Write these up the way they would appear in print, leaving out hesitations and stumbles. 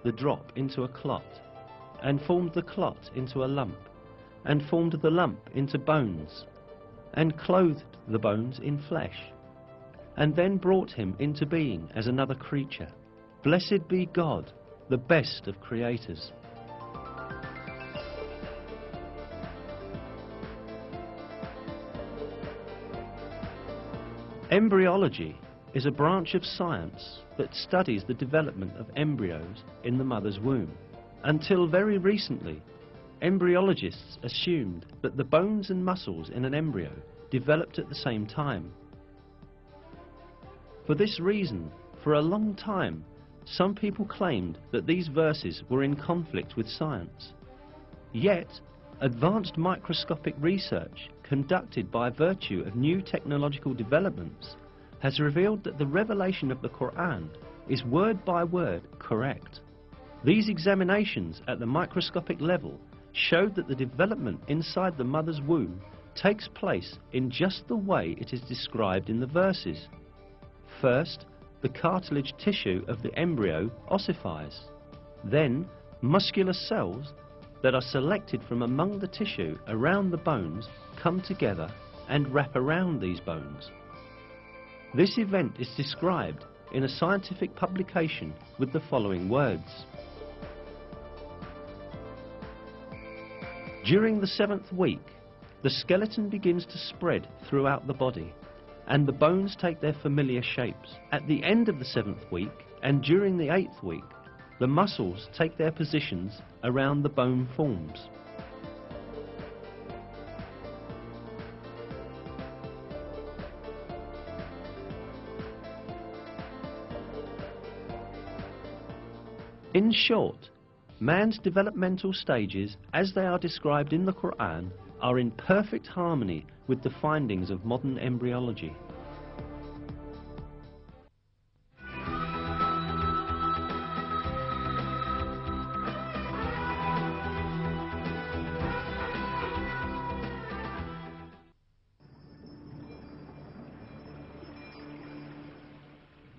the drop into a clot, and formed the clot into a lump, and formed the lump into bones, and clothed the bones in flesh, and then brought him into being as another creature. Blessed be God, the best of creators. Embryology is a branch of science that studies the development of embryos in the mother's womb. Until very recently, embryologists assumed that the bones and muscles in an embryo developed at the same time. For this reason, for a long time, some people claimed that these verses were in conflict with science. Yet, advanced microscopic research conducted by virtue of new technological developments has revealed that the revelation of the Qur'an is word by word correct. These examinations at the microscopic level showed that the development inside the mother's womb takes place in just the way it is described in the verses. First, the cartilage tissue of the embryo ossifies. Then, muscular cells that are selected from among the tissue around the bones come together and wrap around these bones. This event is described in a scientific publication with the following words. During the 7th week, the skeleton begins to spread throughout the body, and the bones take their familiar shapes. At the end of the 7th week, and during the 8th week, the muscles take their positions around the bone forms. In short, man's developmental stages, as they are described in the Qur'an, are in perfect harmony with the findings of modern embryology.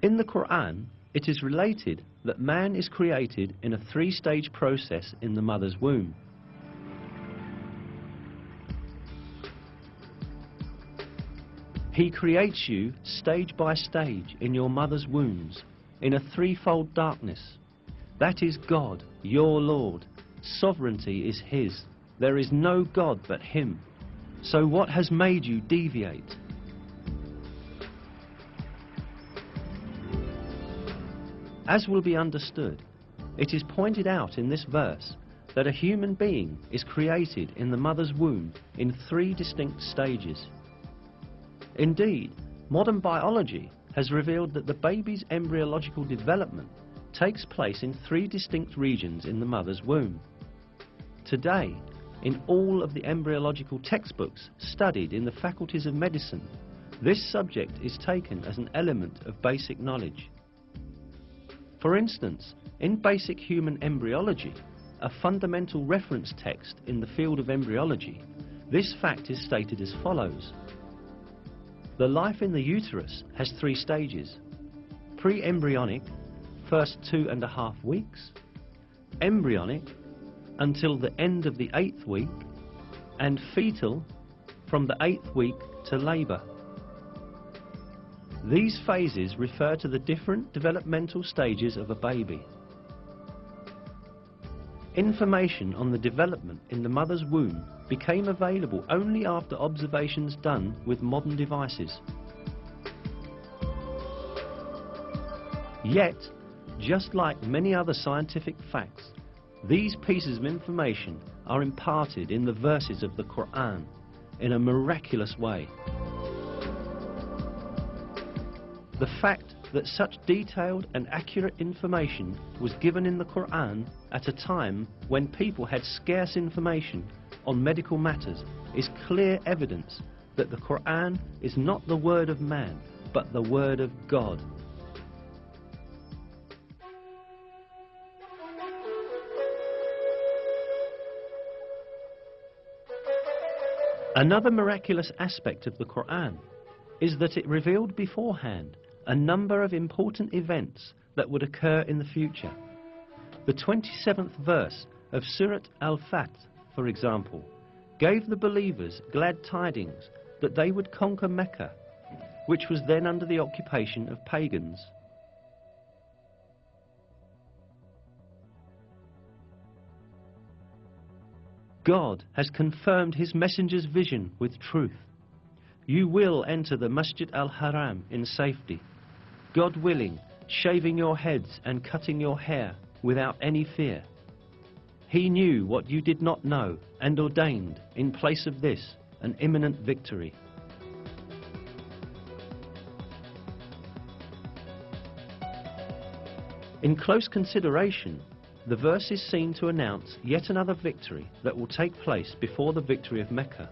In the Qur'an, it is related that man is created in a 3-stage process in the mother's womb. He creates you stage by stage in your mother's wombs in a 3-fold darkness. That is God, your Lord. Sovereignty is His. There is no God but Him. So what has made you deviate? As will be understood, it is pointed out in this verse that a human being is created in the mother's womb in 3 distinct stages. Indeed, modern biology has revealed that the baby's embryological development takes place in 3 distinct regions in the mother's womb. Today, in all of the embryological textbooks studied in the faculties of medicine, this subject is taken as an element of basic knowledge. For instance, in Basic Human Embryology, a fundamental reference text in the field of embryology, this fact is stated as follows. The life in the uterus has 3 stages: pre-embryonic, first 2.5 weeks, embryonic, until the end of the 8th week, and fetal, from the 8th week to labour. These phases refer to the different developmental stages of a baby. Information on the development in the mother's womb became available only after observations done with modern devices. Yet, just like many other scientific facts, these pieces of information are imparted in the verses of the Qur'an in a miraculous way. The fact that such detailed and accurate information was given in the Qur'an at a time when people had scarce information on medical matters is clear evidence that the Qur'an is not the word of man, but the word of God. Another miraculous aspect of the Qur'an is that it revealed beforehand a number of important events that would occur in the future. The 27th verse of Surat Al-Fath, for example, gave the believers glad tidings that they would conquer Mecca, which was then under the occupation of pagans. God has confirmed his messenger's vision with truth. You will enter the Masjid al-Haram in safety, God willing, shaving your heads and cutting your hair without any fear. He knew what you did not know and ordained, in place of this, an imminent victory. In close consideration, the verse is seen to announce yet another victory that will take place before the victory of Mecca.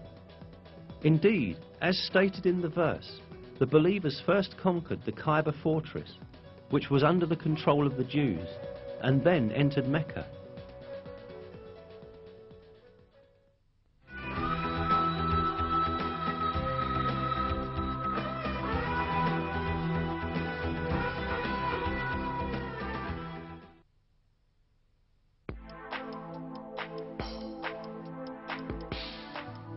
Indeed, as stated in the verse, the believers first conquered the Kaaba fortress, which was under the control of the Jews, and then entered Mecca.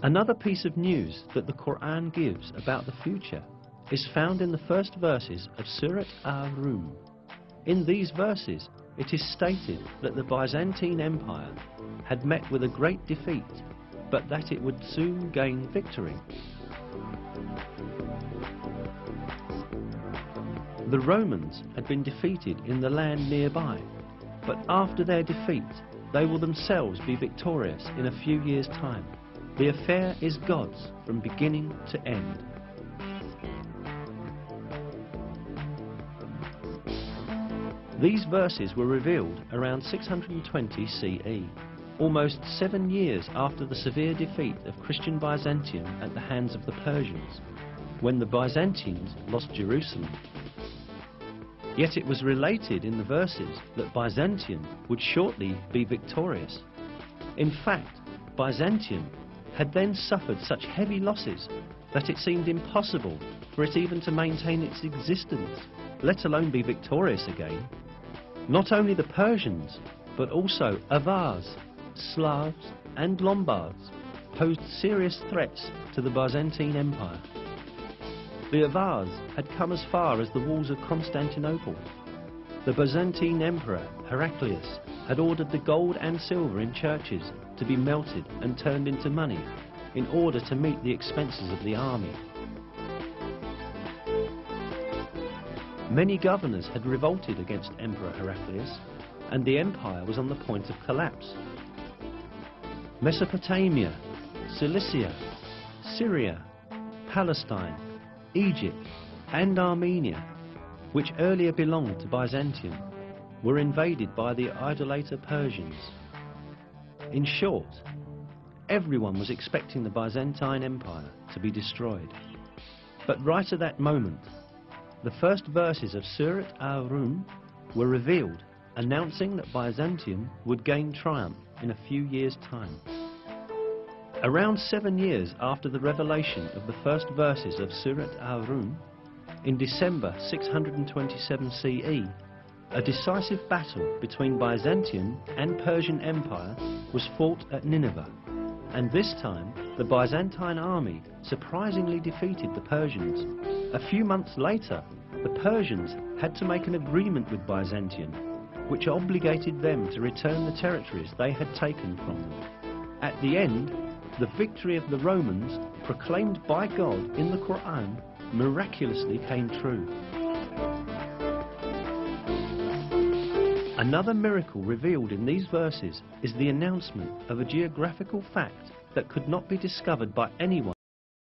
Another piece of news that the Qur'an gives about the future is found in the first verses of Surat Ar-Rum. In these verses, it is stated that the Byzantine Empire had met with a great defeat, but that it would soon gain victory. The Romans had been defeated in the land nearby, but after their defeat, they will themselves be victorious in a few years' time. The affair is God's from beginning to end. These verses were revealed around 620 CE, almost 7 years after the severe defeat of Christian Byzantium at the hands of the Persians, when the Byzantines lost Jerusalem. Yet it was related in the verses that Byzantium would shortly be victorious. In fact, Byzantium had then suffered such heavy losses that it seemed impossible for it even to maintain its existence, let alone be victorious again. Not only the Persians, but also Avars, Slavs and Lombards posed serious threats to the Byzantine Empire. The Avars had come as far as the walls of Constantinople. The Byzantine Emperor Heraclius had ordered the gold and silver in churches to be melted and turned into money in order to meet the expenses of the army. Many governors had revolted against Emperor Heraclius, and the empire was on the point of collapse. Mesopotamia, Cilicia, Syria, Palestine, Egypt and Armenia, which earlier belonged to Byzantium, were invaded by the idolater Persians. In short, everyone was expecting the Byzantine Empire to be destroyed. But right at that moment, the first verses of Surat Ar-Rum were revealed, announcing that Byzantium would gain triumph in a few years' time. Around 7 years after the revelation of the first verses of Surat Ar-Rum, in December 627 CE, a decisive battle between Byzantium and Persian Empire was fought at Nineveh, and this time the Byzantine army surprisingly defeated the Persians. A few months later, the Persians had to make an agreement with Byzantium, which obligated them to return the territories they had taken from them. At the end, the victory of the Romans, proclaimed by God in the Qur'an, miraculously came true. Another miracle revealed in these verses is the announcement of a geographical fact that could not be discovered by anyone